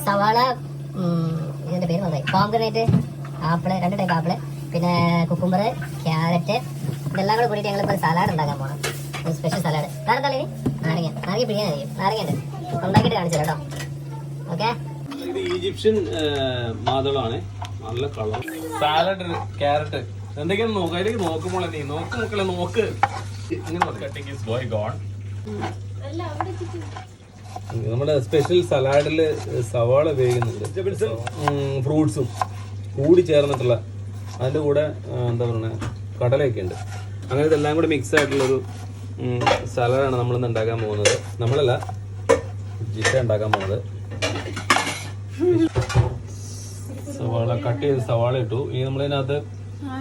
സവാള, ഇതിന്റെ പേര് പറഞ്ഞായി, പോംഗ്രനേറ്റ്, ആപ്പിള്, 2 ടൈപ്പ് ആപ്പിള്, പിന്നെ കുക്കുംബർ, ക്യാരറ്റ്, ഇതെല്ലാം കൂടെ കൂടിയിട്ട് ഞങ്ങളിപ്പോൾ ഒരു സലാഡ് ഉണ്ടാക്കാൻ പോകണം. ഒരു സ്പെഷ്യൽ സലാഡ്. വേറെ എന്താ നാരങ്ങ പിടിക്കാനായിരിക്കും. നാരങ്ങ ഉണ്ട്, ഉണ്ടാക്കിയിട്ട് കാണിച്ചു കേട്ടോ. ഓക്കെ, ഇത് ഈജിപ്ഷ്യൻ മാതളാണ്. നല്ല കളർ സാലഡ്, ക്യാരറ്റ് എന്തൊക്കെയാന്ന് നോക്കാം. അതിലേക്ക് നോക്കുമ്പോൾ നോക്ക് നമ്മുടെ സ്പെഷ്യൽ സലാഡില് സവാള വേകുന്നുണ്ട്, വെജിറ്റബിൾസും ഫ്രൂട്ട്സും കൂടി ചേർന്നിട്ടുള്ള, അതിൻ്റെ കൂടെ എന്താ പറയുക കടലയൊക്കെ ഉണ്ട്. അങ്ങനെ ഇതെല്ലാം കൂടി മിക്സ് ആയിട്ടുള്ളൊരു സലാഡാണ് നമ്മളിന്ന് ഉണ്ടാക്കാൻ പോകുന്നത്. നമ്മളല്ല, ജിഷ ഉണ്ടാക്കാൻ പോകുന്നത്. സവാള കട്ട് ചെയ്ത് സവാള ഇട്ടു. ഇനി നമ്മളിതിനകത്ത്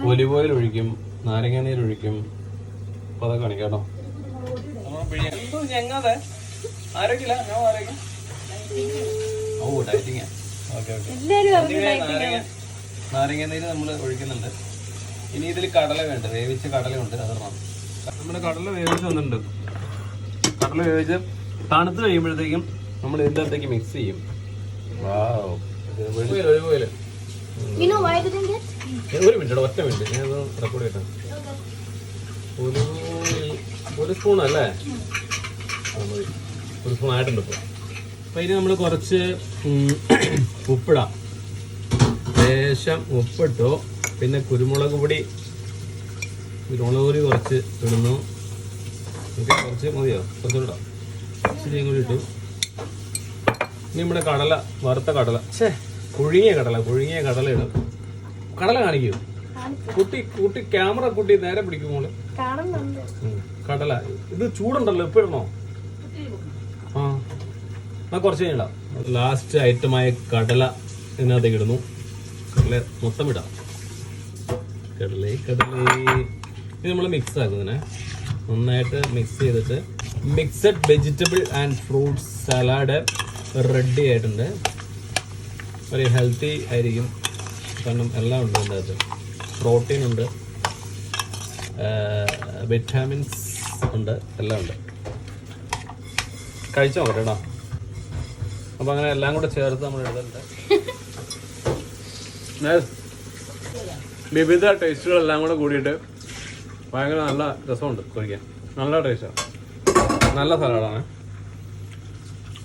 ഒലിവ് ഓയിൽ ഒഴിക്കും, നാരങ്ങ നീര് ഒഴിക്കും. അപ്പൊ അതൊക്കെ കാണിക്കാം കേട്ടോ. നാരങ്ങ നീര് നമ്മൾ ഒഴിക്കുന്നുണ്ട്. ഇനി ഇതിൽ കടല വേണ്ട, വേവിച്ച കടലയുണ്ട്, അതിടണം. നമ്മുടെ കടല വേവിച്ച് വന്നിട്ടുണ്ട്. കടല വേവിച്ച് തണുത്ത് കഴിയുമ്പോഴത്തേക്കും നമ്മൾ ഇതിൻ്റെ അകത്തേക്ക് മിക്സ് ചെയ്യും. ഒരു മിനിറ്റ്, ഒറ്റ മിനിറ്റ്, ഞാൻ റെക്കോർഡ് ചെയ്യട്ടെ. ഒരു സ്പൂൺ അല്ലേ? മതി, ഒരു സ്പൂൺ ആയിട്ടുണ്ട് ഇപ്പോൾ. അപ്പം ഇനി നമ്മൾ കുറച്ച് ഉപ്പിടാം. ലേശം ഉപ്പിട്ടു. പിന്നെ കുരുമുളക് പൊടി കുറച്ച് ഇടുന്നു. കുറച്ച് മതിയോ? കുറച്ചുകൂടെ ഇടാം. ഇച്ചിരി കൂടി ഇട്ടു. ഇനി നമ്മുടെ കടല, വറുത്ത കടല, പുഴുങ്ങിയ കടല ഇടും. കടല കാണിക്കൂ കുട്ടി ക്യാമറ കുട്ടി നേരെ പിടിക്കുമ്പോൾ കടല. ഇത് ചൂടുണ്ടല്ലോ, എപ്പോഴാണോ? ആ കുറച്ച് കഴിഞ്ഞിടാം. ലാസ്റ്റ് ഐറ്റമായ കടല ഇതിനകത്തേക്ക് ഇടുന്നു. കടല മൊത്തം ഇടാം. കടലേ ഇത് നമ്മൾ മിക്സ് ആക്കുന്നതിനെ നന്നായിട്ട് മിക്സ് ചെയ്തിട്ട് mixed vegetable and fruits salad ready ആയിട്ടുണ്ട്. ഒരു ഹെൽത്തി ആയിരിക്കും, കാരണം എല്ലാം ഉണ്ട് അതിൻ്റെ അകത്ത്. പ്രോട്ടീൻ ഉണ്ട്, വിറ്റാമിൻസ് ഉണ്ട്, എല്ലാം ഉണ്ട്. കഴിച്ചു നോക്കട്ടെ കേട്ടോ. അപ്പം അങ്ങനെ എല്ലാം കൂടെ ചേർത്ത് നമ്മൾ ഇടുന്നുണ്ട്. വിവിധ ടേസ്റ്റുകളെല്ലാം കൂടെ കൂടിയിട്ട് ഭയങ്കര നല്ല രസമുണ്ട് കഴിക്കാൻ. നല്ല ടേസ്റ്റാണ്, നല്ല സലാഡാണ്.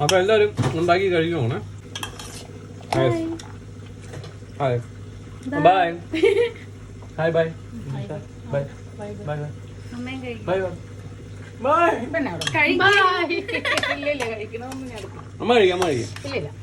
അപ്പോൾ എല്ലാവരും ഉണ്ടാക്കി കഴിക്കുമോണേ. Hi bye hi bye bye bye bye bye bye. അമ്മ കഴിക്കാം.